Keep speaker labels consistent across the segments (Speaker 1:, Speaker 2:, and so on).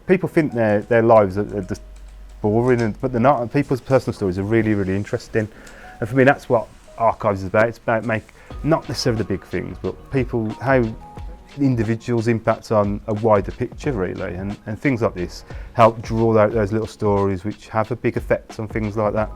Speaker 1: people think their lives are just boring, but they're not. And people's personal stories are really, really interesting. And for me, that's what Archives is about. It's about not necessarily the big things, but people, how individuals impact on a wider picture, really. And things like this help draw out those little stories which have a big effect on things like that.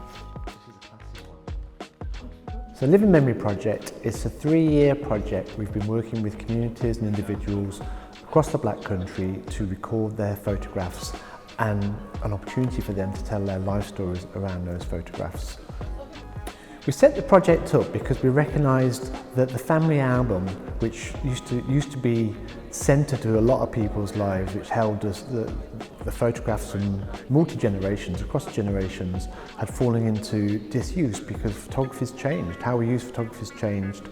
Speaker 2: So Living Memory Project is a 3-year project. We've been working with communities and individuals across the Black Country to record their photographs and an opportunity for them to tell their life stories around those photographs. We set the project up because we recognised that the family album, which used to be centre to a lot of people's lives, which held us the photographs from multi-generations, across generations, had fallen into disuse because photography's changed. How we use photography's changed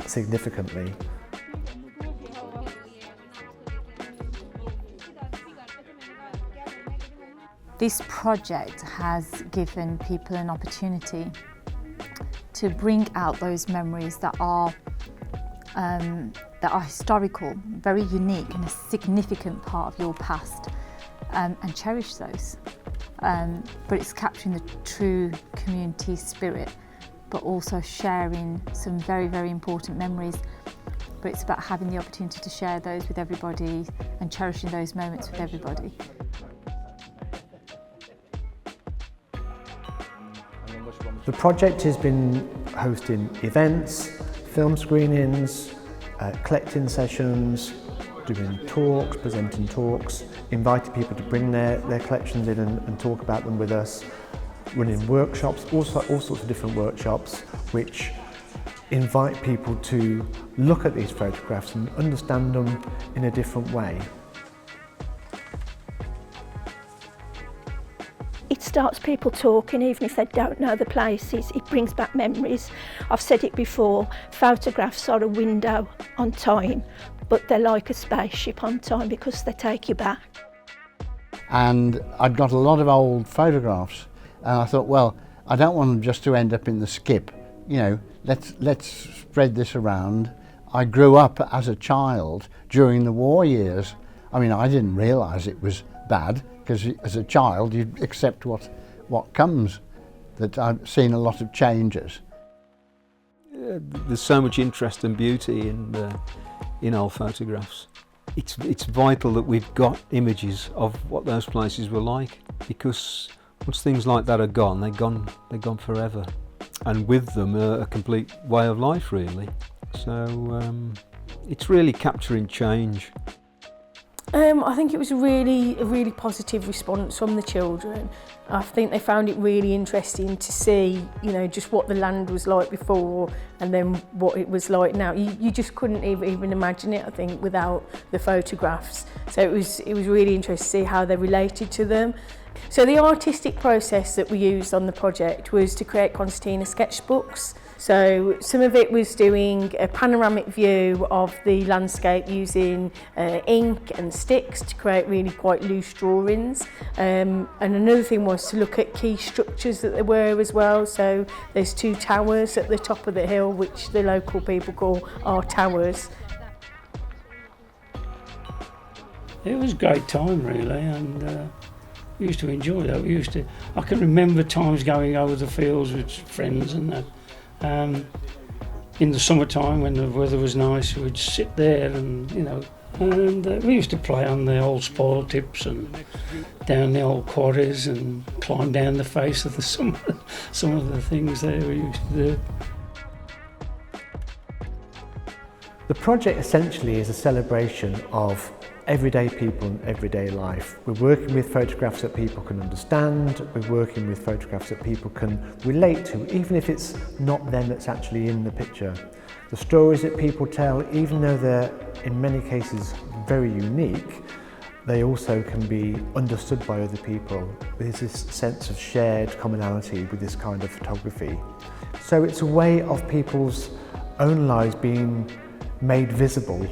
Speaker 2: significantly.
Speaker 3: This project has given people an opportunity to bring out those memories that are historical, very unique and a significant part of your past, and cherish those. But it's capturing the true community spirit, but also sharing some very, very important memories. But it's about having the opportunity to share those with everybody and cherishing those moments with everybody.
Speaker 2: The project has been hosting events, film screenings, collecting sessions, doing talks, presenting talks, inviting people to bring their collections in and talk about them with us, running workshops, all sorts of different workshops which invite people to look at these photographs and understand them in a different way.
Speaker 4: It starts people talking, even if they don't know the places. It brings back memories. I've said it before, photographs are a window on time, but they're like a spaceship on time because they take you back.
Speaker 5: And I'd got a lot of old photographs, and I thought, well, I don't want them just to end up in the skip. You know, let's spread this around. I grew up as a child during the war years. I mean, I didn't realise it was bad, because as a child you accept what comes. That I've seen a lot of changes.
Speaker 6: There's so much interest and beauty in old photographs. It's vital that we've got images of what those places were like, because once things like that are gone, they're gone forever, and with them a complete way of life, really. So it's really capturing change.
Speaker 7: I think it was a really positive response from the children. I think they found it really interesting to see, you know, just what the land was like before and then what it was like now. You just couldn't even imagine it, I think, without the photographs. So it was really interesting to see how they related to them. So the artistic process that we used on the project was to create concertina sketchbooks. So some of it was doing a panoramic view of the landscape using ink and sticks to create really quite loose drawings. And another thing was to look at key structures that there were as well. So there's 2 towers at the top of the hill, which the local people call our towers.
Speaker 8: It was a great time, really, and we used to enjoy that. I can remember times going over the fields with friends and that. In the summertime, when the weather was nice, we'd sit there and, you know, and we used to play on the old spoil tips and down the old quarries and climb down the face of some of the things there we used to do.
Speaker 2: The project essentially is a celebration of everyday people and everyday life. We're working with photographs that people can understand, we're working with photographs that people can relate to, even if it's not them that's actually in the picture. The stories that people tell, even though they're in many cases very unique, they also can be understood by other people. There's this sense of shared commonality with this kind of photography. So it's a way of people's own lives being made visible